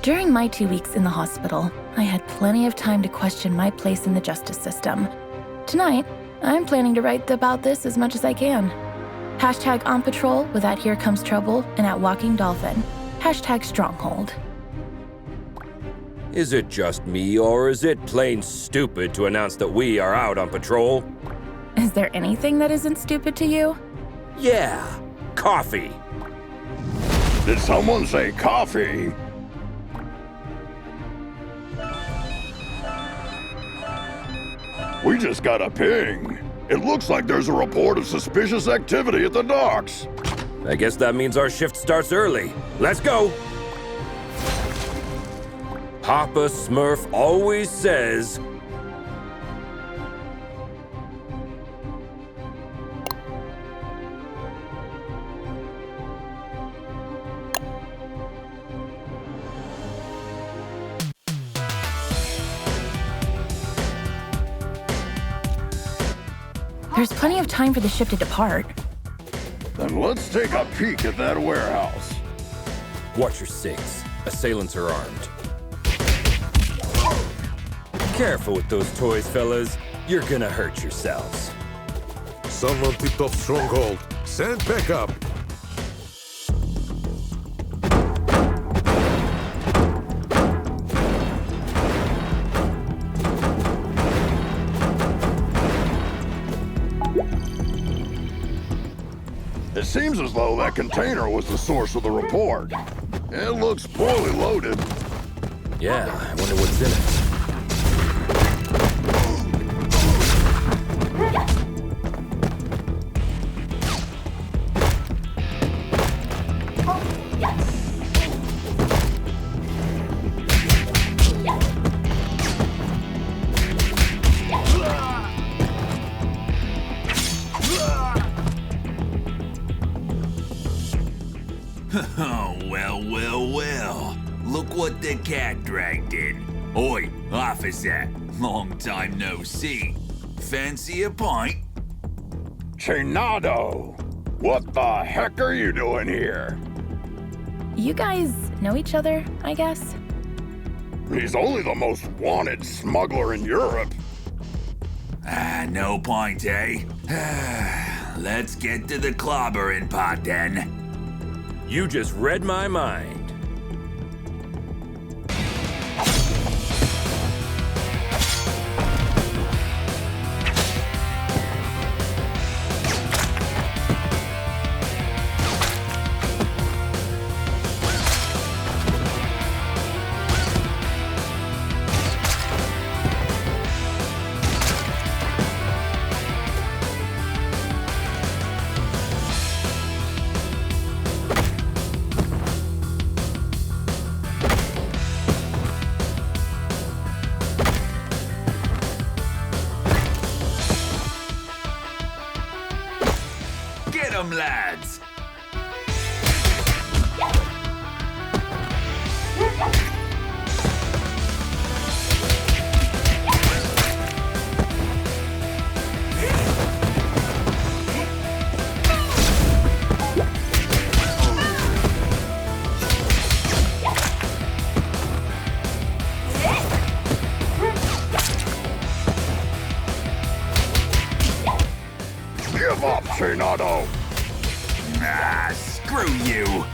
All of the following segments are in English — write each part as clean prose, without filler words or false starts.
During my 2 weeks in the hospital, I had plenty of time to question my place in the justice system. Tonight, I'm planning to write about this as much as I can. Hashtag on patrol with at Here Comes Trouble and at Walking Dolphin. Hashtag Stronghold. Is it just me, or is it plain stupid to announce that we are out on patrol? Is there anything that isn't stupid to you? Yeah, coffee. Did someone say coffee? We just got a ping. It looks like there's a report of suspicious activity at the docks. I guess that means our shift starts early. Let's go! Papa Smurf always says... There's plenty of time for the ship to depart. Then let's take a peek at that warehouse. Watch your six. Assailants are armed. Careful with those toys, fellas. You're gonna hurt yourselves. Someone tipped off Stronghold. Send backup. It seems as though that container was the source of the report. It looks poorly loaded. Yeah, I wonder what's in it. Oh, well. Look what the cat dragged in. Oi, officer. Long time no see. Fancy a pint? Chinado! What the heck are you doing here? You guys know each other, I guess? He's only the most wanted smuggler in Europe. No point, eh? Let's get to the clobbering pot then. You just read my mind. Get 'em, lads! Give up, Chinado! Screw you!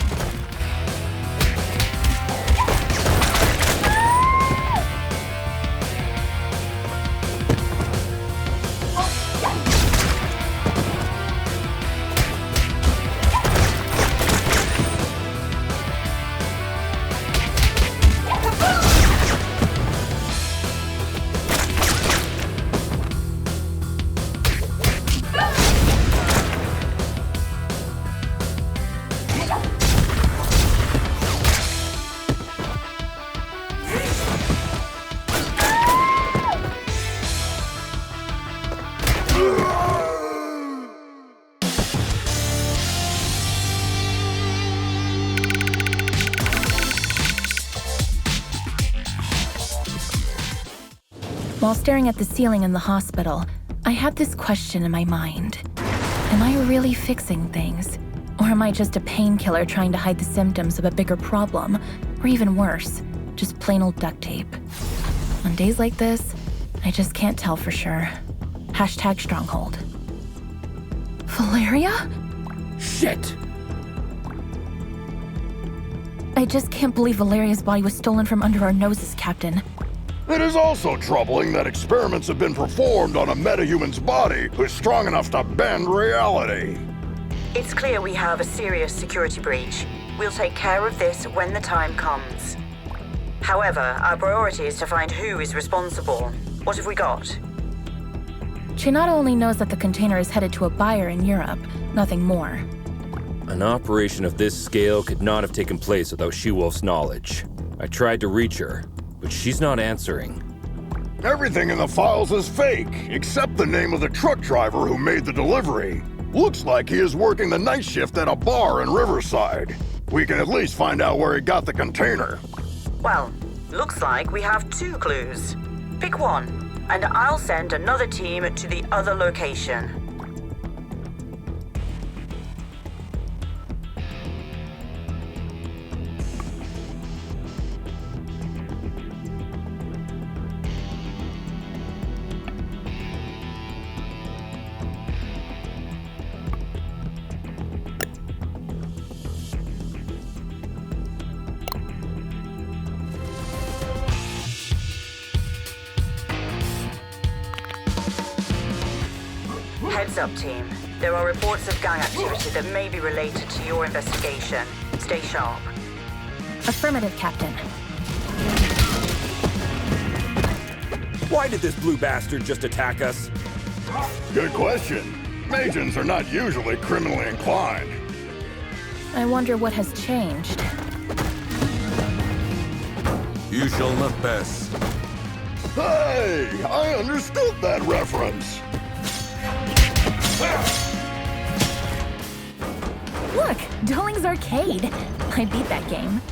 While staring at the ceiling in the hospital, I had this question in my mind. Am I really fixing things? Or am I just a painkiller trying to hide the symptoms of a bigger problem? Or even worse, just plain old duct tape. On days like this, I just can't tell for sure. Hashtag stronghold. Valeria? Shit! I just can't believe Valeria's body was stolen from under our noses, Captain. It is also troubling that experiments have been performed on a metahuman's body who's strong enough to bend reality. It's clear we have a serious security breach. We'll take care of this when the time comes. However, our priority is to find who is responsible. What have we got? She not only knows that the container is headed to a buyer in Europe, nothing more. An operation of this scale could not have taken place without She-Wolf's knowledge. I tried to reach her, but she's not answering. Everything in the files is fake, except the name of the truck driver who made the delivery. Looks like he is working the night shift at a bar in Riverside. We can at least find out where he got the container. Well, looks like we have 2 clues. Pick one, and I'll send another team to the other location. Heads up, team. There are reports of gang activity that may be related to your investigation. Stay sharp. Affirmative, Captain. Why did this blue bastard just attack us? Good question. Magians are not usually criminally inclined. I wonder what has changed. You shall not pass. Hey, I understood that reference. Look, Dueling's Arcade. I beat that game.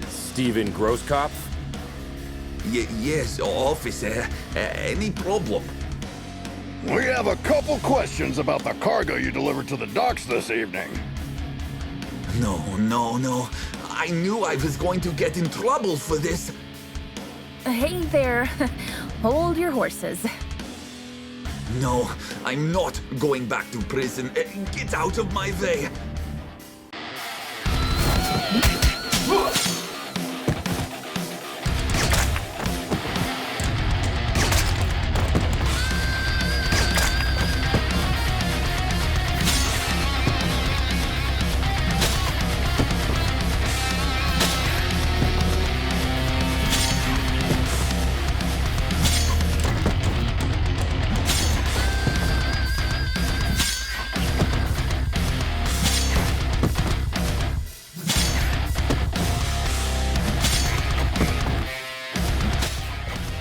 Steven Grosskopf? Yes, officer. Any problem? We have a couple questions about the cargo you delivered to the docks this evening. No. I knew I was going to get in trouble for this. Hey there. Hold your horses. No, I'm not going back to prison. Get out of my way.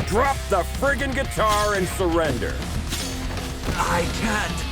Drop the friggin' guitar and surrender. I can't.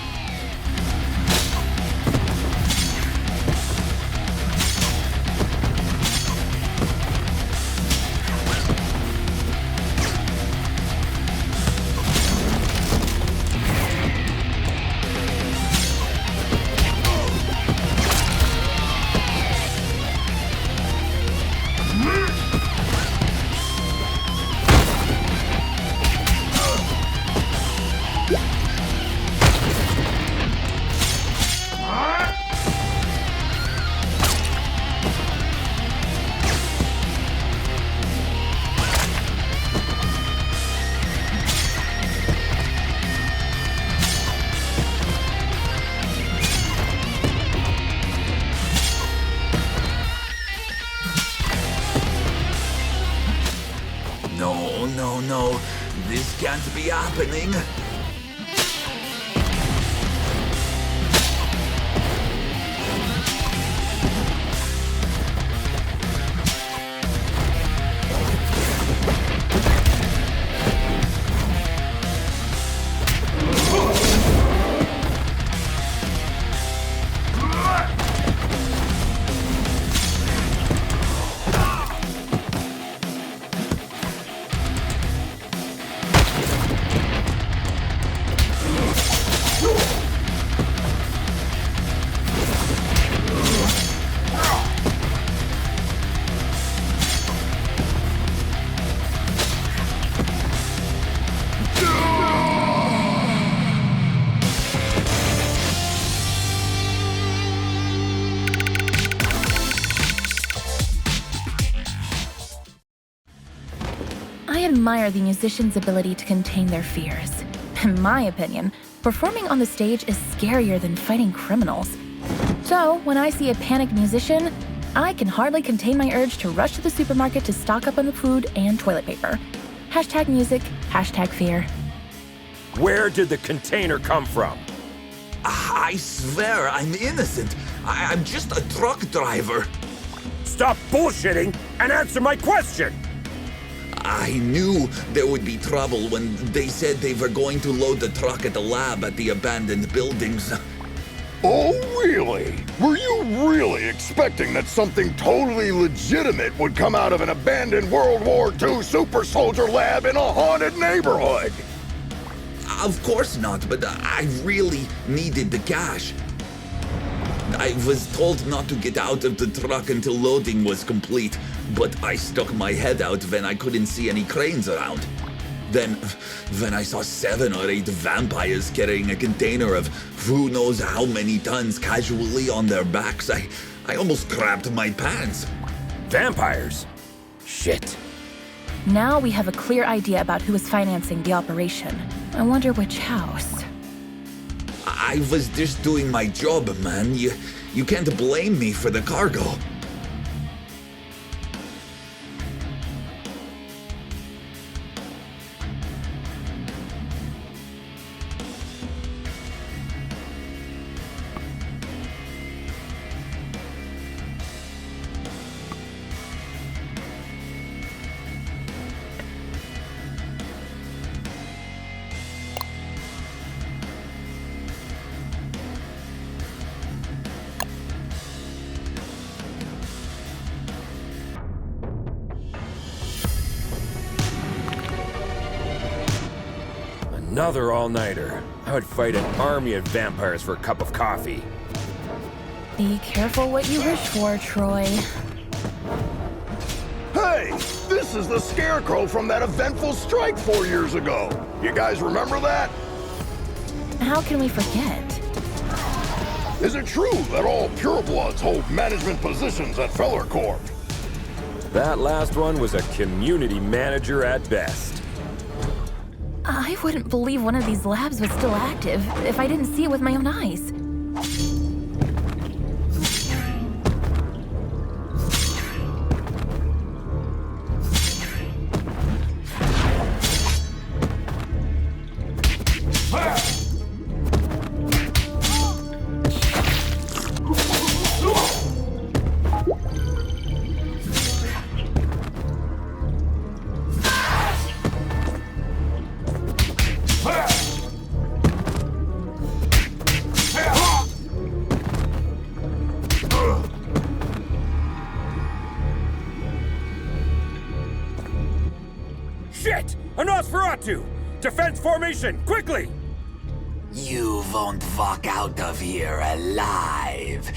No. This can't be happening. I admire the musicians' ability to contain their fears. In my opinion, performing on the stage is scarier than fighting criminals. So, when I see a panicked musician, I can hardly contain my urge to rush to the supermarket to stock up on the food and toilet paper. Hashtag music, hashtag fear. Where did the container come from? I swear I'm innocent. I'm just a truck driver. Stop bullshitting and answer my question! I knew there would be trouble when they said they were going to load the truck at the lab at the abandoned buildings. Oh, really? Were you really expecting that something totally legitimate would come out of an abandoned World War II super soldier lab in a haunted neighborhood? Of course not, but I really needed the cash. I was told not to get out of the truck until loading was complete, but I stuck my head out when I couldn't see any cranes around. Then, when I saw 7 or 8 vampires carrying a container of who knows how many tons casually on their backs, I almost crapped my pants. Vampires? Shit. Now we have a clear idea about who is financing the operation. I wonder which house. I was just doing my job, man. You can't blame me for the cargo. Another all-nighter. I would fight an army of vampires for a cup of coffee. Be careful what you wish for, Troy. Hey, this is the Scarecrow from that eventful strike 4 years ago. You guys remember that? How can we forget? Is it true that all purebloods hold management positions at Feller Corp? That last one was a community manager at best. I wouldn't believe one of these labs was still active if I didn't see it with my own eyes. Shit! A Nosferatu! Defense formation, quickly! You won't walk out of here alive.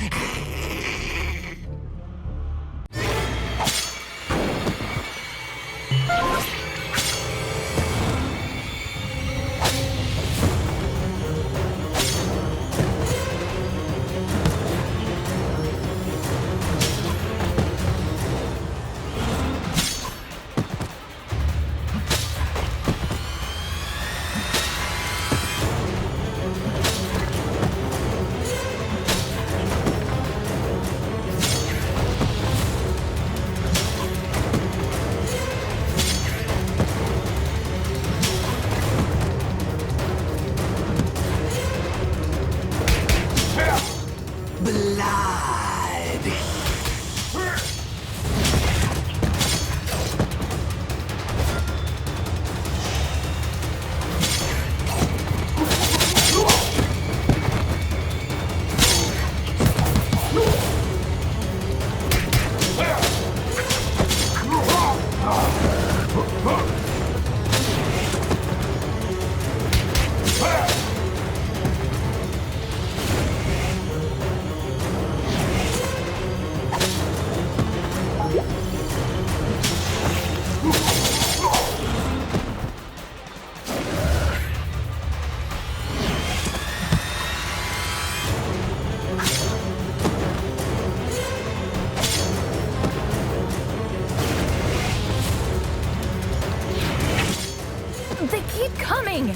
coming!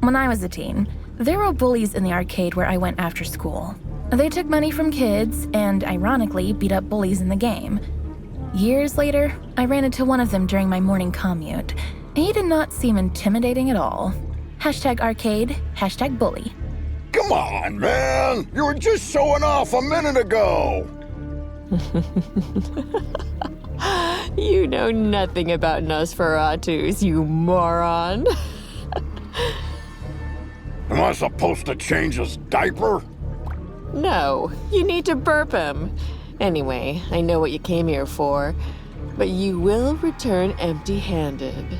When I was a teen, there were bullies in the arcade where I went after school. They took money from kids and, ironically, beat up bullies in the game. Years later, I ran into one of them during my morning commute. He did not seem intimidating at all. #arcade, #bully. Come on, man! You were just showing off a minute ago! You know nothing about Nosferatus, you moron. Am I supposed to change his diaper? No, you need to burp him. Anyway, I know what you came here for, but you will return empty-handed.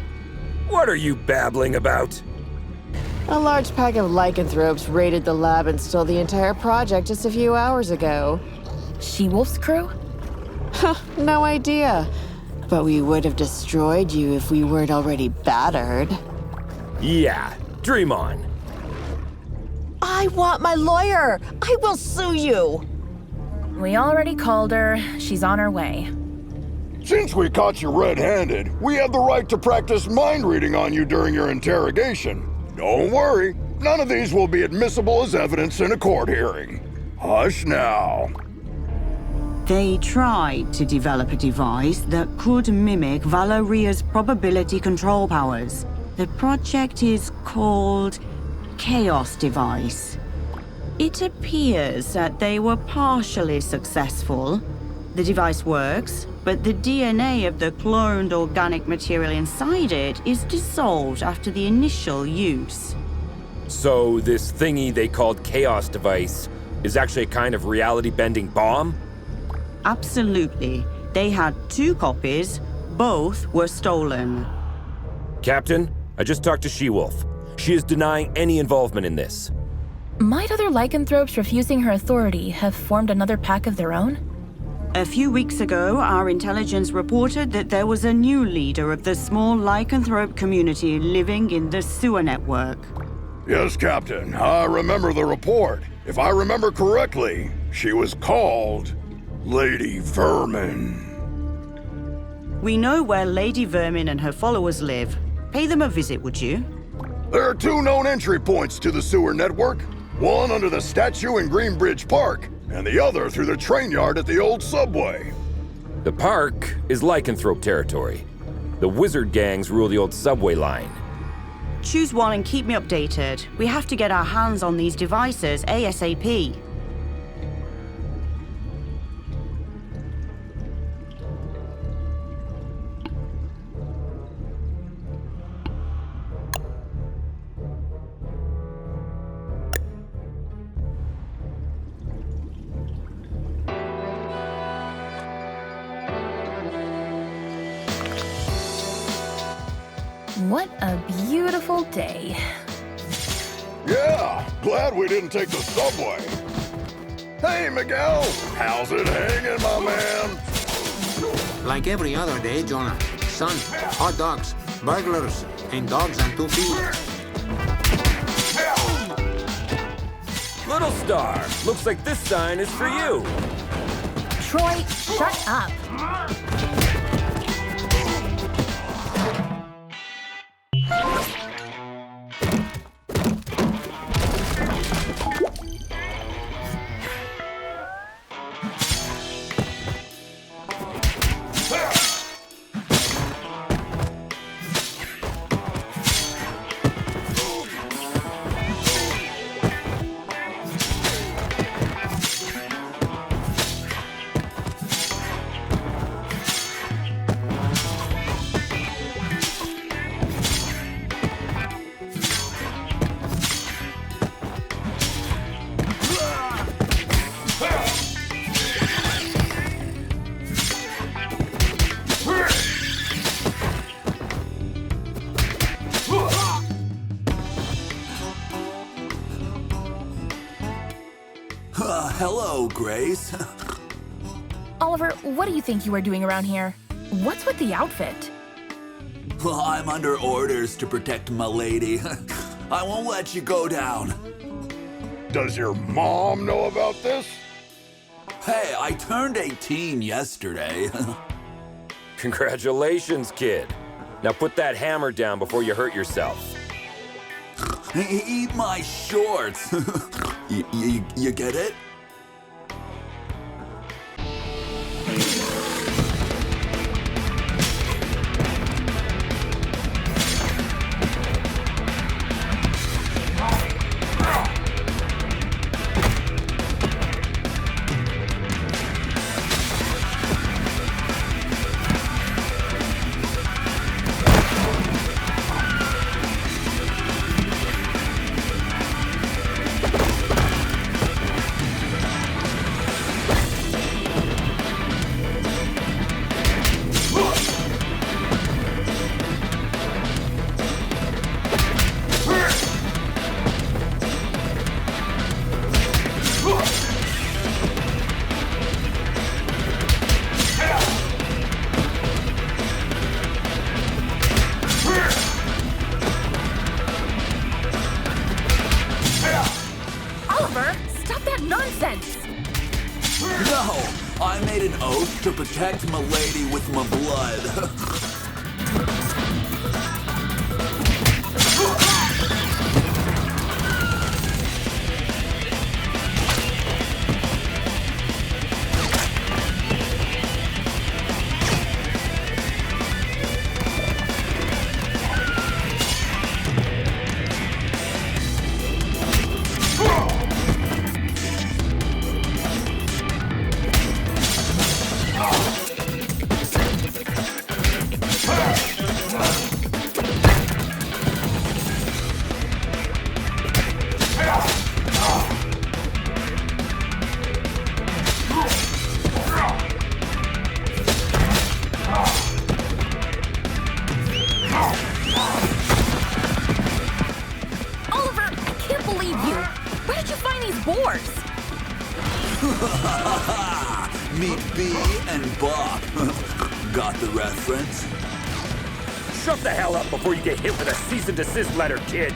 What are you babbling about? A large pack of lycanthropes raided the lab and stole the entire project just a few hours ago. She-Wolf's crew? No idea. But we would have destroyed you if we weren't already battered. Yeah, dream on. I want my lawyer! I will sue you! We already called her. She's on her way. Since we caught you red-handed, we have the right to practice mind reading on you during your interrogation. Don't worry, none of these will be admissible as evidence in a court hearing. Hush now. They tried to develop a device that could mimic Valeria's probability control powers. The project is called Chaos Device. It appears that they were partially successful. The device works, but the DNA of the cloned organic material inside it is dissolved after the initial use. So this thingy they called Chaos Device is actually a kind of reality-bending bomb? Absolutely. They had 2 copies. Both were stolen. Captain, I just talked to She-Wolf. She is denying any involvement in this. Might other lycanthropes refusing her authority have formed another pack of their own? A few weeks ago, our intelligence reported that there was a new leader of the small lycanthrope community living in the sewer network. Yes, Captain, I remember the report. If I remember correctly, she was called Lady Vermin. We know where Lady Vermin and her followers live. Pay them a visit, would you? There are 2 known entry points to the sewer network. One under the statue in Greenbridge Park, and the other through the train yard at the old subway. The park is lycanthrope territory. The wizard gangs rule the old subway line. Choose one and keep me updated. We have to get our hands on these devices ASAP. What a beautiful day. Yeah, glad we didn't take the subway. Hey, Miguel, how's it hanging, my man? Like every other day, Jonah. Sun, hot dogs, burglars, and dogs on 2 feet. Little Star, looks like this sign is for you. Troy, shut up. hello, Grace. Oliver, what do you think you are doing around here? What's with the outfit? Well, I'm under orders to protect my lady. I won't let you go down. Does your mom know about this? Hey, I turned 18 yesterday. Congratulations, kid. Now put that hammer down before you hurt yourself. Eat my shorts. You get it? No, I made an oath to protect my lady with my blood. Meet B and Bob. Got the reference? Shut the hell up before you get hit with a cease and desist letter, kid.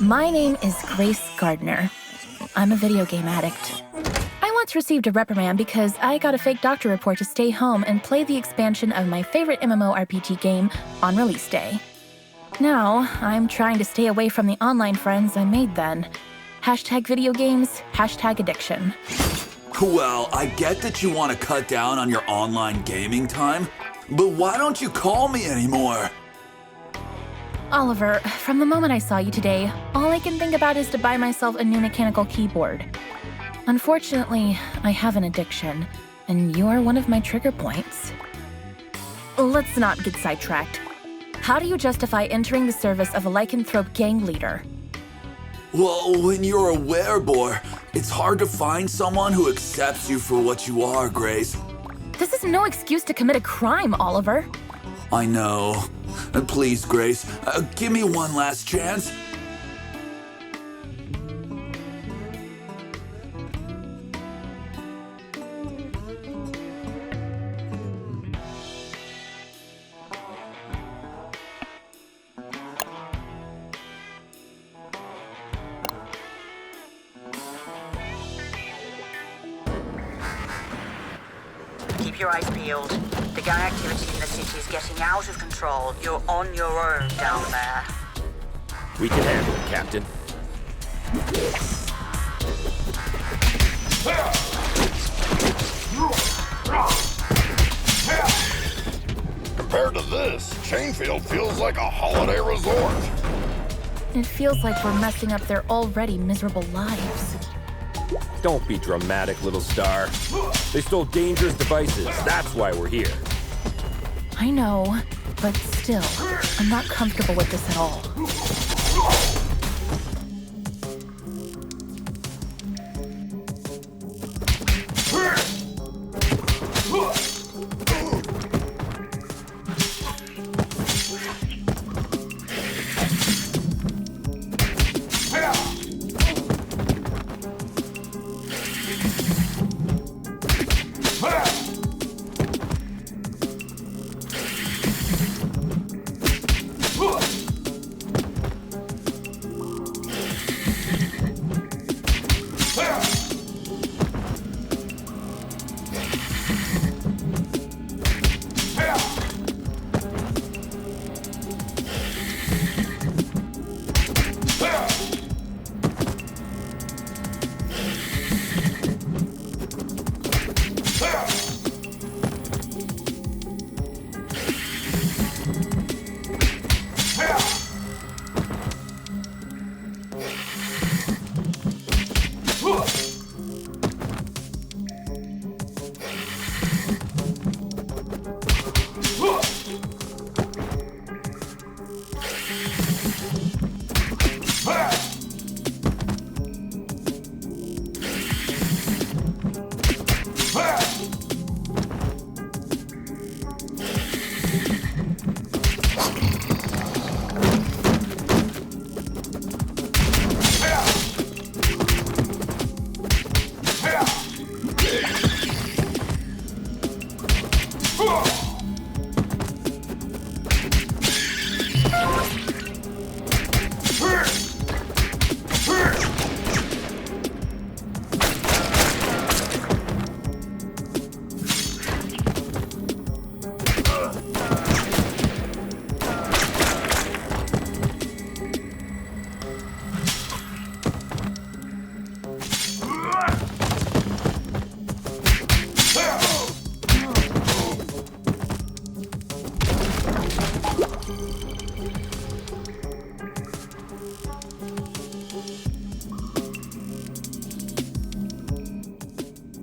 My name is Grace Gardner. I'm a video game addict. I once received a reprimand because I got a fake doctor report to stay home and play the expansion of my favorite MMORPG game on release day. Now, I'm trying to stay away from the online friends I made then. #video games, #addiction. Well, I get that you want to cut down on your online gaming time, but why don't you call me anymore? Oliver, from the moment I saw you today, all I can think about is to buy myself a new mechanical keyboard. Unfortunately, I have an addiction, and you are one of my trigger points. Let's not get sidetracked. How do you justify entering the service of a lycanthrope gang leader? Well, when you're a werebore, it's hard to find someone who accepts you for what you are, Grace. This is no excuse to commit a crime, Oliver. I know. Please, Grace, give me one last chance. Keep your eyes peeled. The gang activity in the city is getting out of control. You're on your own down there. We can handle it, Captain. Compared to this, Chainfield feels like a holiday resort. It feels like we're messing up their already miserable lives. Don't be dramatic, little star. They stole dangerous devices. That's why we're here. I know, but still, I'm not comfortable with this at all.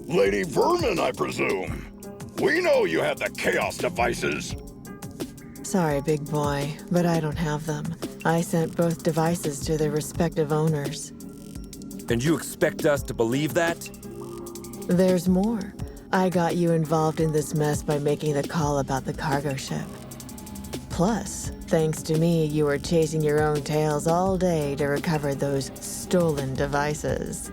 Lady Vermin, I presume. We know you have the Chaos devices. Sorry, big boy, but I don't have them. I sent both devices to their respective owners. And you expect us to believe that? There's more. I got you involved in this mess by making the call about the cargo ship. Plus, thanks to me, you were chasing your own tails all day to recover those stolen devices.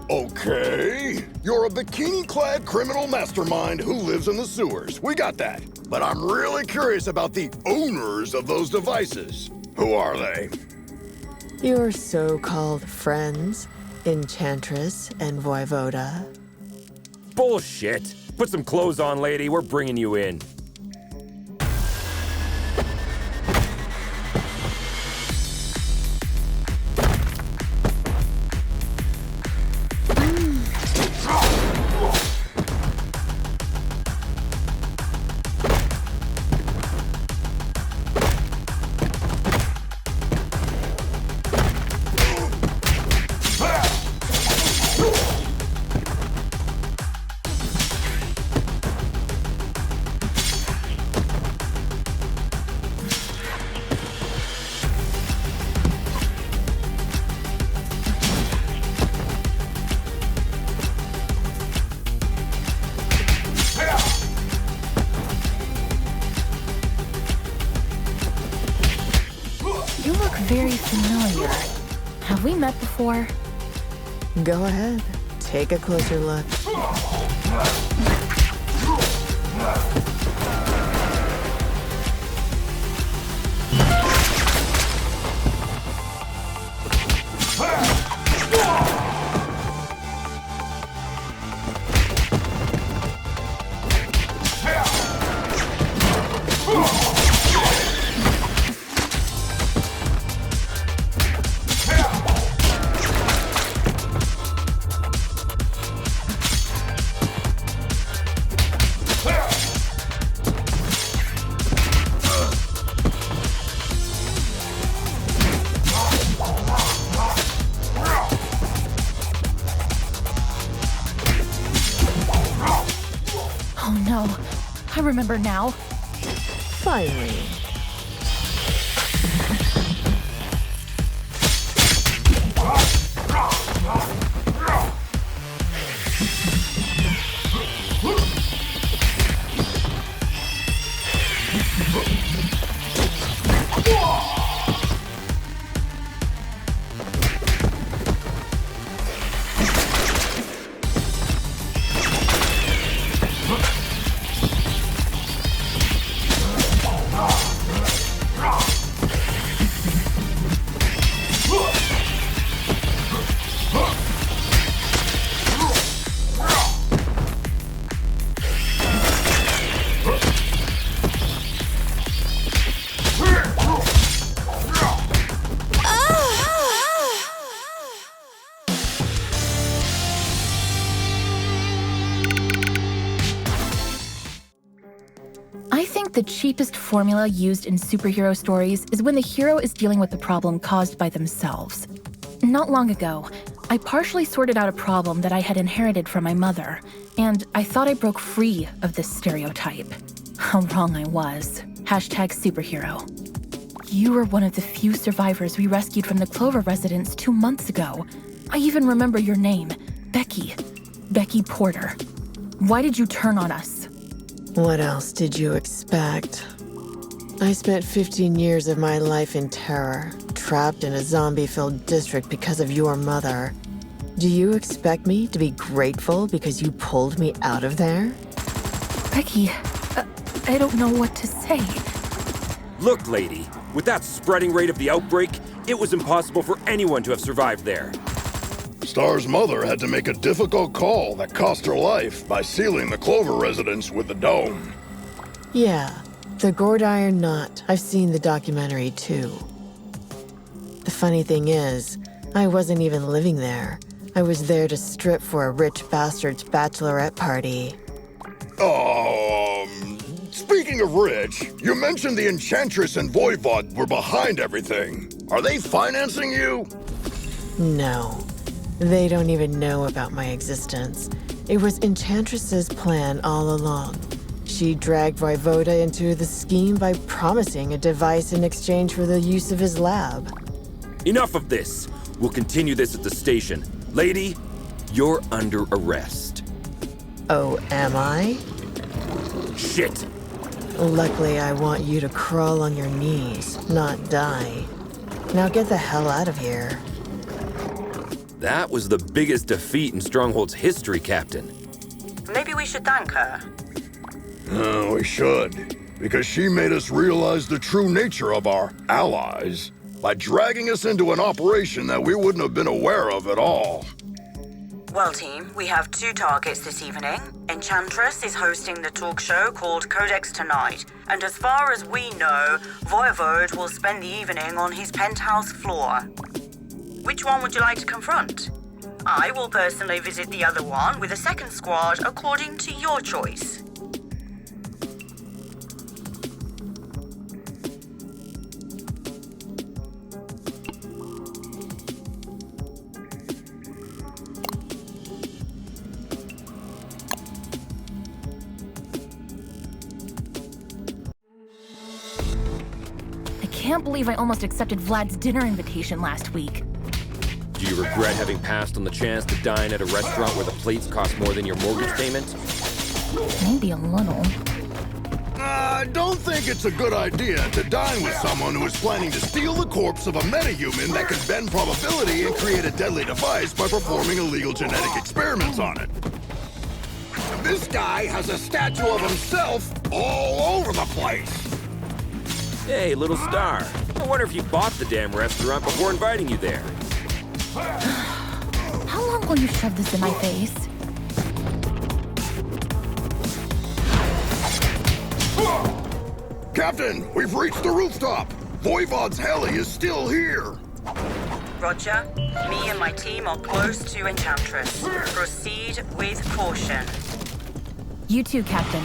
Okay. You're a bikini-clad criminal mastermind who lives in the sewers. We got that. But I'm really curious about the owners of those devices. Who are they? Your so-called friends, Enchantress and Voivoda. Bullshit! Put some clothes on, lady. We're bringing you in. Very familiar. Have we met before? Go ahead. Take a closer look. Oh no, I remember now. Finally. I think the cheapest formula used in superhero stories is when the hero is dealing with the problem caused by themselves. Not long ago, I partially sorted out a problem that I had inherited from my mother, and I thought I broke free of this stereotype. How wrong I was. #superhero. You were one of the few survivors we rescued from the Clover residence 2 months ago. I even remember your name, Becky. Becky Porter. Why did you turn on us? What else did you expect? I spent 15 years of my life in terror, trapped in a zombie-filled district because of your mother. Do you expect me to be grateful because you pulled me out of there? Becky, I don't know what to say. Look, lady, with that spreading rate of the outbreak, it was impossible for anyone to have survived there. Star's mother had to make a difficult call that cost her life by sealing the Clover residence with the dome. Yeah, the gourd iron knot. I've seen the documentary too. The funny thing is, I wasn't even living there. I was there to strip for a rich bastard's bachelorette party. Speaking of rich, you mentioned the Enchantress and Voivod were behind everything. Are they financing you? No. They don't even know about my existence. It was Enchantress's plan all along. She dragged Voivoda into the scheme by promising a device in exchange for the use of his lab. Enough of this. We'll continue this at the station. Lady, you're under arrest. Oh, am I? Shit. Luckily, I want you to crawl on your knees, not die. Now get the hell out of here. That was the biggest defeat in Stronghold's history, Captain. Maybe we should thank her. We should, because she made us realize the true nature of our allies by dragging us into an operation that we wouldn't have been aware of at all. Well, team, we have 2 targets this evening. Enchantress is hosting the talk show called Codex tonight, and as far as we know, Voivod will spend the evening on his penthouse floor. Which one would you like to confront? I will personally visit the other one with a second squad according to your choice. I can't believe I almost accepted Vlad's dinner invitation last week. Do you regret having passed on the chance to dine at a restaurant where the plates cost more than your mortgage payment? Maybe a little. I don't think it's a good idea to dine with someone who is planning to steal the corpse of a metahuman that can bend probability and create a deadly device by performing illegal genetic experiments on it. This guy has a statue of himself all over the place. Hey, little star. I wonder if you bought the damn restaurant before inviting you there. How long will you shove this in my face? Captain, we've reached the rooftop. Voivod's heli is still here. Roger. Me and my team are close to Enchantress. Proceed with caution. You too, Captain.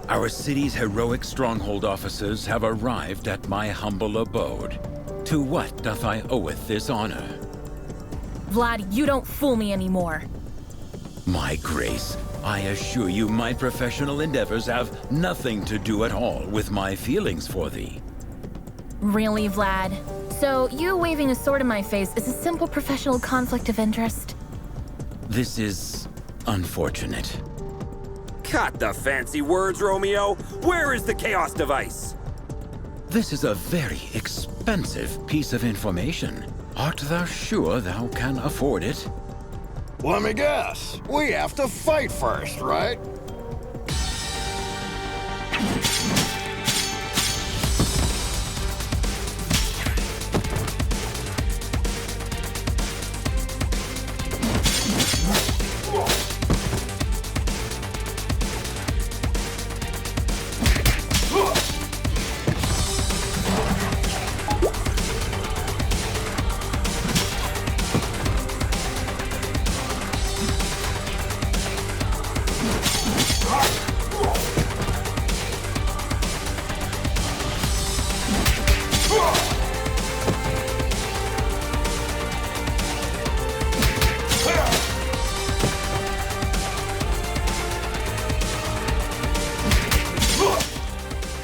Our city's heroic stronghold officers have arrived at my humble abode. To what doth I oweth this honor? Vlad, you don't fool me anymore. My grace, I assure you my professional endeavors have nothing to do at all with my feelings for thee. Really, Vlad? So you waving a sword in my face is a simple professional conflict of interest? This is unfortunate. Cut the fancy words, Romeo. Where is the chaos device? This is a very expensive piece of information. Art thou sure thou can afford it? Let me guess. We have to fight first, right?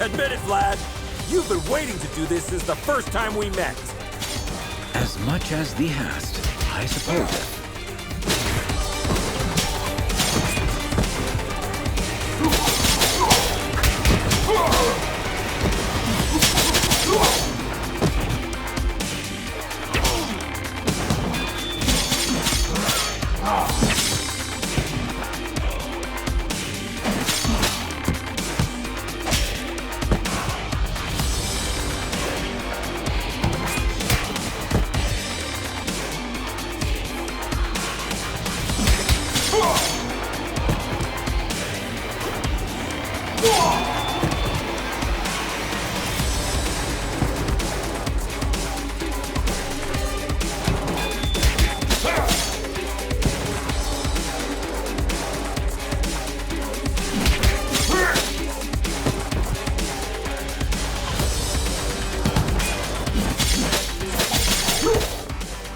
Admit it, Vlad. You've been waiting to do this since the first time we met. As much as thee hast, I suppose.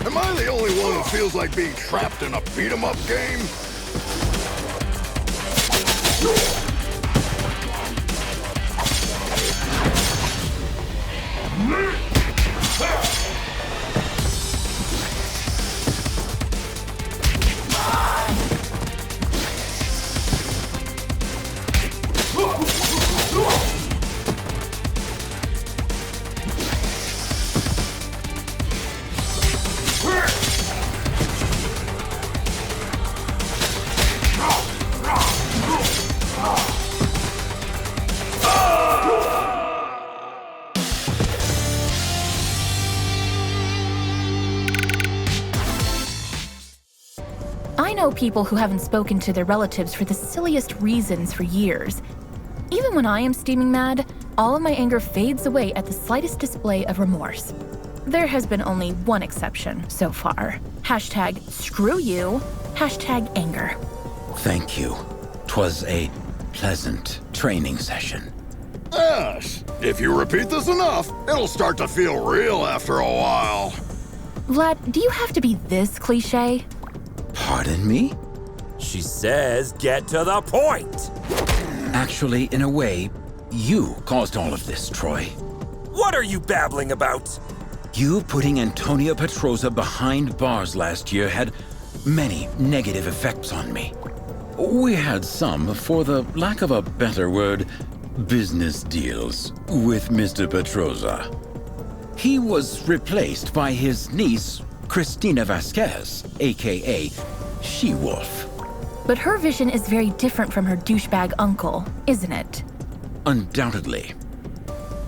Am I the only one who feels like being trapped in a beat-em-up game? I know people who haven't spoken to their relatives for the silliest reasons for years. Even when I am steaming mad, all of my anger fades away at the slightest display of remorse. There has been only one exception so far. Hashtag screw you, hashtag anger. Thank you. 'Twas a pleasant training session. Yes. If you repeat this enough, it'll start to feel real after a while. Vlad, do you have to be this cliche? Pardon me? She says get to the point. Actually, in a way, you caused all of this, Troy. What are you babbling about? You putting Antonia Petroza behind bars last year had many negative effects on me. We had some, for the lack of a better word, business deals with Mr. Petroza. He was replaced by his niece, Cristina Vasquez, aka She-Wolf. But her vision is very different from her douchebag uncle, isn't it? Undoubtedly.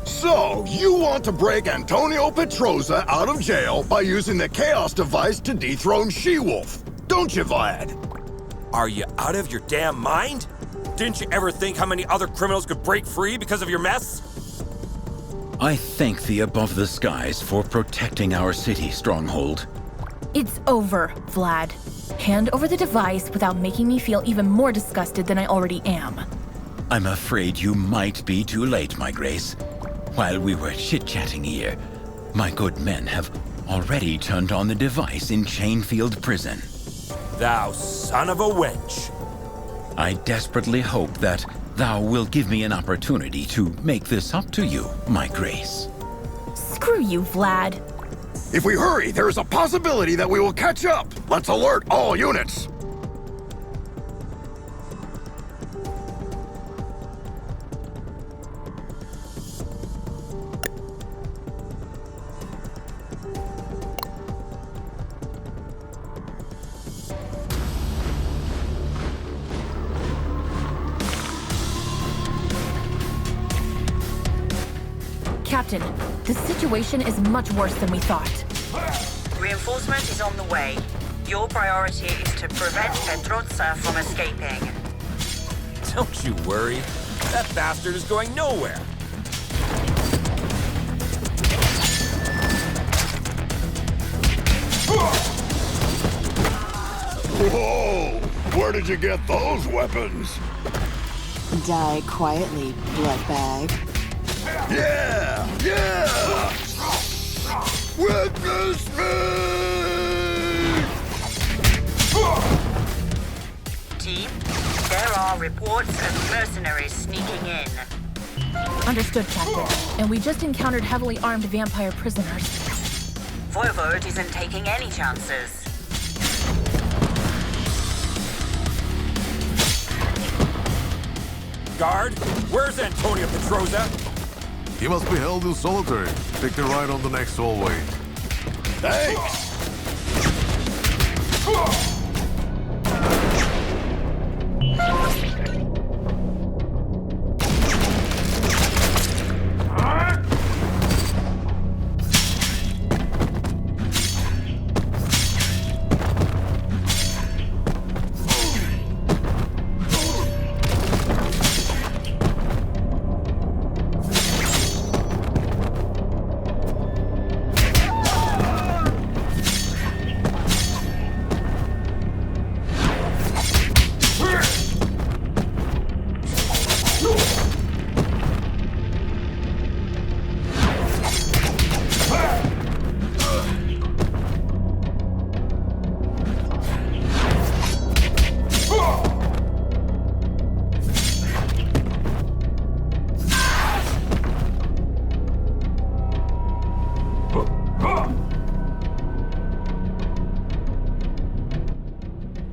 So, you want to break Antonio Petroza out of jail by using the chaos device to dethrone She-Wolf, don't you, Vlad? Are you out of your damn mind? Didn't you ever think how many other criminals could break free because of your mess? I thank the above the skies for protecting our city, Stronghold. It's over, Vlad. Hand over the device without making me feel even more disgusted than I already am. I'm afraid you might be too late, my Grace. While we were chit-chatting here, my good men have already turned on the device in Chainfield Prison. Thou son of a wench! I desperately hope that thou will give me an opportunity to make this up to you, my Grace. Screw you, Vlad. If we hurry, there is a possibility that we will catch up. Let's alert all units. Captain, the situation is much worse than we thought. Reinforcement is on the way. Your priority is to prevent Pedroza from escaping. Don't you worry. That bastard is going nowhere. Whoa! Where did you get those weapons? Die quietly, bloodbag. Yeah! Yeah! Witness me! Team, there are reports of mercenaries sneaking in. Understood, Captain. And we just encountered heavily armed vampire prisoners. Voivode isn't taking any chances. Guard, where's Antonio Pedroza? He must be held in solitary. Take the ride on the next hallway. Thanks!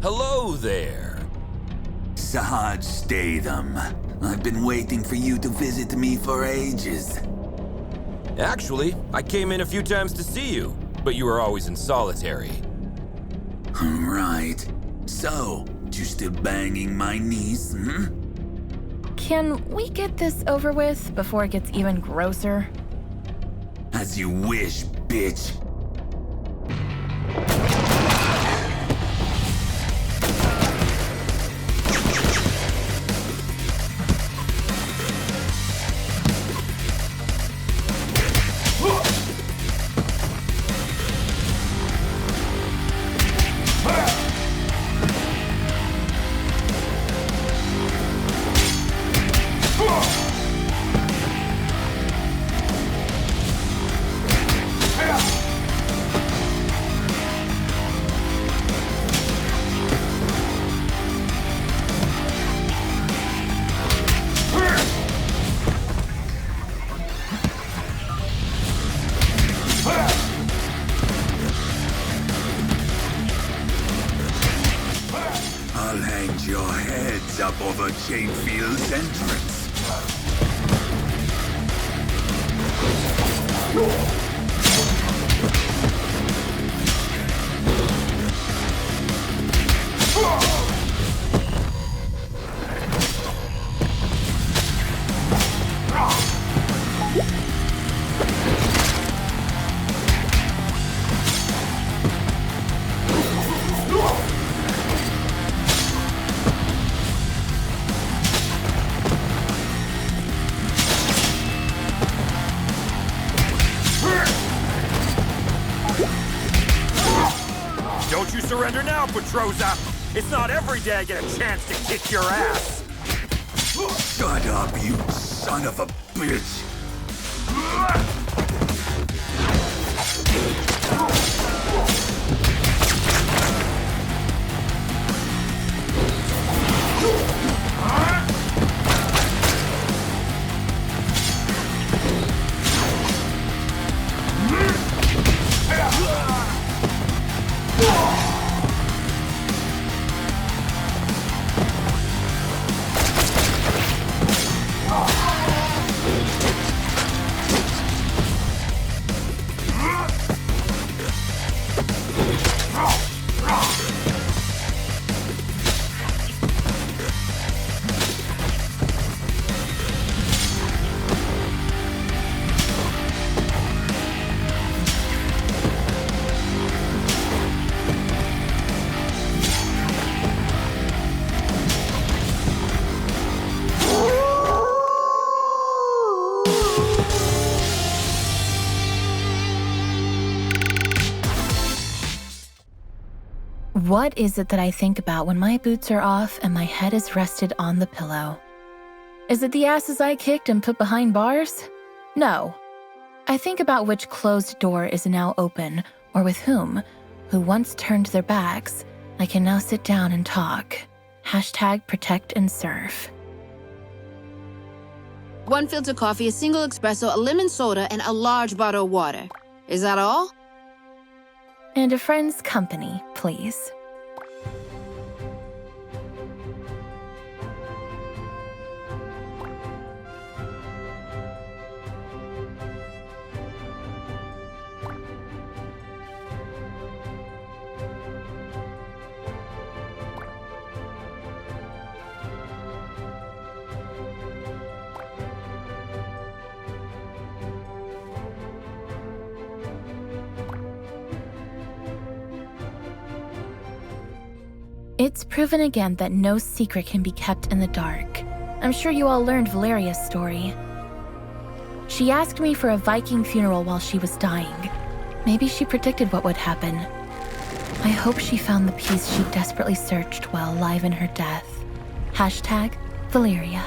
Hello there. Sahaj Statham. I've been waiting for you to visit me for ages. Actually, I came in a few times to see you, but you were always in solitary. Right. So, you still banging my niece, hmm? Can we get this over with before it gets even grosser? As you wish, bitch. I'll hang your heads up over Chainfield's entrance. Don't you surrender now, Pedroza! It's not every day I get a chance to kick your ass! Shut up, you son of a bitch! What is it that I think about when my boots are off and my head is rested on the pillow? Is it the asses I kicked and put behind bars? No. I think about which closed door is now open, or with whom, who once turned their backs, I can now sit down and talk. Hashtag protect and serve. 1 filter coffee, a single espresso, a lemon soda, and a large bottle of water. Is that all? And a friend's company, please. It's proven again that no secret can be kept in the dark. I'm sure you all learned Valeria's story. She asked me for a Viking funeral while she was dying. Maybe she predicted what would happen. I hope she found the peace she desperately searched while alive in her death. Hashtag Valeria.